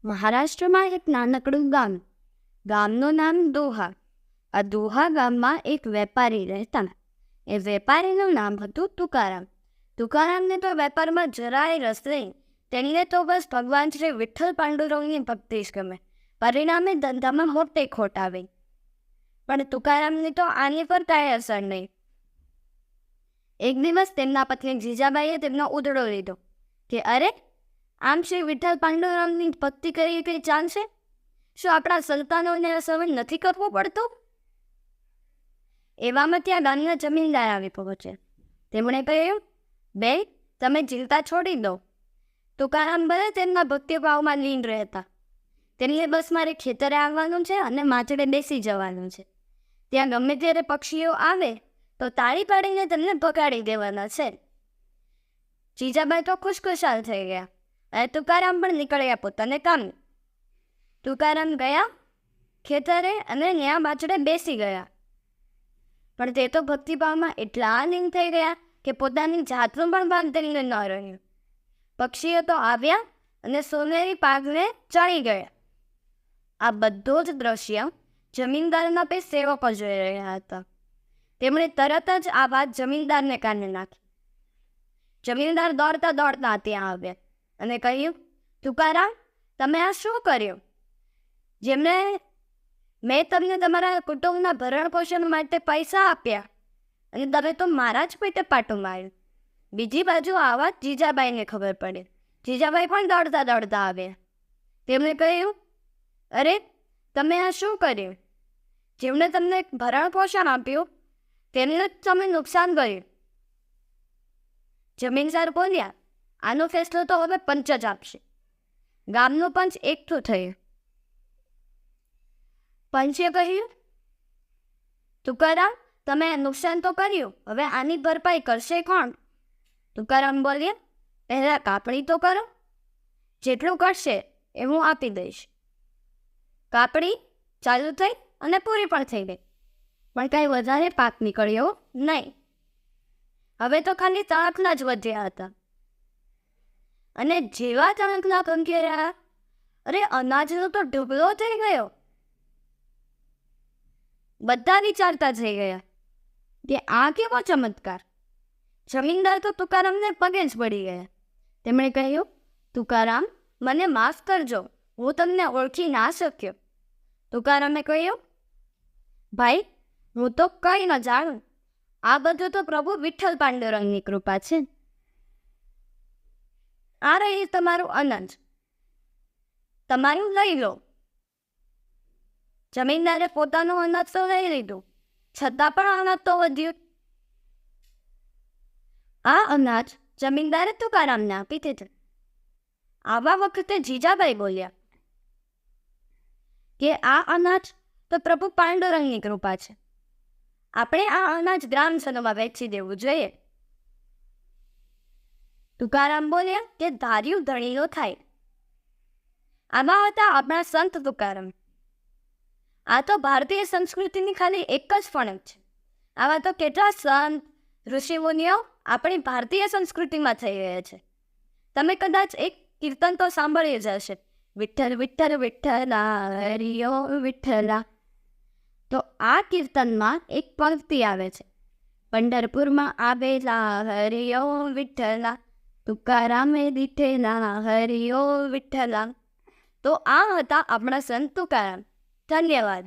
મહારાષ્ટ્રમાં એક નાનકડું ગામ. ગામનું નામ દોહા. આ દોહા ગામમાં એક વેપારી રહેતા. એ વેપારીનું નામ હતું તુકારામ. તુકારામને તો વેપારમાં જરાય રસ નહીં. તેમને તો બસ ભગવાન શ્રી વિઠ્ઠલ પાંડુરંગની ભક્તિ જ ગમે. પરિણામે ધંધામાં મોટી ખોટ આવી. પણ તુકારામની તો આની પર કાંઈ અસર નહીં. એક દિવસ તેમના પત્ની જીજાબાઈએ તેમનો ઉધડો લીધો કે અરે, આમ શ્રી વિઠ્ઠલ પાંડુરંગની ભક્તિ કરી કંઈ ચાલશે? શું આપણા સંતાનોને સહન નથી કરવો પડતો? એવામાં ત્યાં ગામના જમીનદાર આવી પહોંચ્યા. તેમણે કહ્યું, બેન, તમે ચિંતા છોડી દો. તુકારામ ભલે તેમના ભક્તિભાવમાં લીન રહેતા. તેમને બસ મારે ખેતરે આવવાનું છે અને માચડે બેસી જવાનું છે. ત્યાં ગમે ત્યારે પક્ષીઓ આવે તો તાળી પાડીને તેમને ભગાડી દેવાના છે. જીજાબાઈ તો ખુશખુશાલ થઈ ગયા અને તુકારામ પણ નીકળ્યા પોતાને કામે. તુકારામ ગયા ખેતરે અને ત્યાં માચડે બેસી ગયા. પણ તે તો ભક્તિભાવમાં એટલા લીન થઈ ગયા કે પોતાની જાતનું પણ ભાન તેમને ન રહ્યું. પક્ષીઓ તો આવ્યા અને સોનેરી પાકને ચણી ગયા. આ બધો જ દ્રશ્ય જમીનદારના બે સેવકો જોઈ રહ્યા હતા. તેમણે તરત જ આ વાત જમીનદારને કાને નાખી. જમીનદાર દોડતા દોડતા ત્યાં આવ્યા અને કહ્યું, તુકારામ, તમે આ શું કર્યું? જેમને મેં તમને તમારા કુટુંબના ભરણ પોષણ માટે પૈસા આપ્યા અને તમે તો મારા જ પેટે પાટું માર્યું. બીજી બાજુ આ વાત જીજાબાઈને ખબર પડી. જીજાબાઈ પણ દોડતા દોડતા આવ્યા. તેમણે કહ્યું, અરે, તમે આ શું કર્યું? જેમણે તમને ભરણ પોષણ આપ્યું તેમને જ તમે નુકસાન કર્યું. જમીનદાર બોલ્યા, આનો ફેસલો તો હવે પંચ જ આપશે. ગામનું પંચ એકઠું થયું. પંચે કહ્યું, તુકારામ, તમે નુકસાન તો કર્યું, હવે આની ભરપાઈ કરશે કોણ? તુકારામ બોલ્યા, પહેલાં કાપણી તો કરો. જેટલું કરશે એ હું આપી દઈશ. કાપણી ચાલુ થઈ અને પૂરી પણ થઈ ગઈ, પણ કાંઈ વધારે પાક નીકળ્યો નહીં. હવે તો ખાલી તણખલા જ વધ્યા હતા. અને જેવા તણખલા કંકેર્યા, અરે, અનાજનો તો ઢગલો થઈ ગયો. બધા વિચારતા થઈ ગયા કે આ કેવો ચમત્કાર. જમીનદાર તો તુકારામને પગે જ પડી ગયા. તેમણે કહ્યું, તુકારામ, મને માફ કરજો, હું તમને ઓળખી ના શક્યો. તુકારામે કહ્યું, ભાઈ, હું તો કંઈ ન જાણું. આ બધું તો પ્રભુ વિઠ્ઠલ પાંડુરંગની કૃપા છે. આ રહી તમારું અનાજ, તમારું લઈ લો. જમીનદારે પોતાનું અનાજ તો લઈ લીધું, છતાં પણ અનાજ તો વધ્યું. આ અનાજ જમીનદારે તુકારામને આપી દીધું. આવા વખતે જીજાબાઈ બોલ્યા કે આ અનાજ તો પ્રભુ પાંડુરંગની કૃપા છે. આપણે આ અનાજ ગ્રામજનોમાં વેચી દેવું જોઈએ. તુકારામ બોલ્યા કે ધાર્યું ધણીઓ થાય. આમાં હતા આપણા સંત તુકારામ. આ તો ભારતીય સંસ્કૃતિની ખાલી એક જ ફણક છે. આવા તો કેટલા સંત ઋષિમુનિઓ આપણી ભારતીય સંસ્કૃતિમાં થઈ રહ્યા છે. તમે કદાચ એક કીર્તન તો સાંભળી જ હશે, વિઠ્ઠલ વિઠ્ઠલ વિઠ્ઠલા હરિયો વિઠ્ઠલા. તો આ કીર્તનમાં એક પંક્તિ આવે છે, પંઢરપુરમાં આવેલા હરિયો વિઠ્ઠલા, તુકારામે દીઠેલા હરિયો વિઠ્ઠલા. તો આ હતા આપણા સંત તુકારામ. ધન્યવાદ.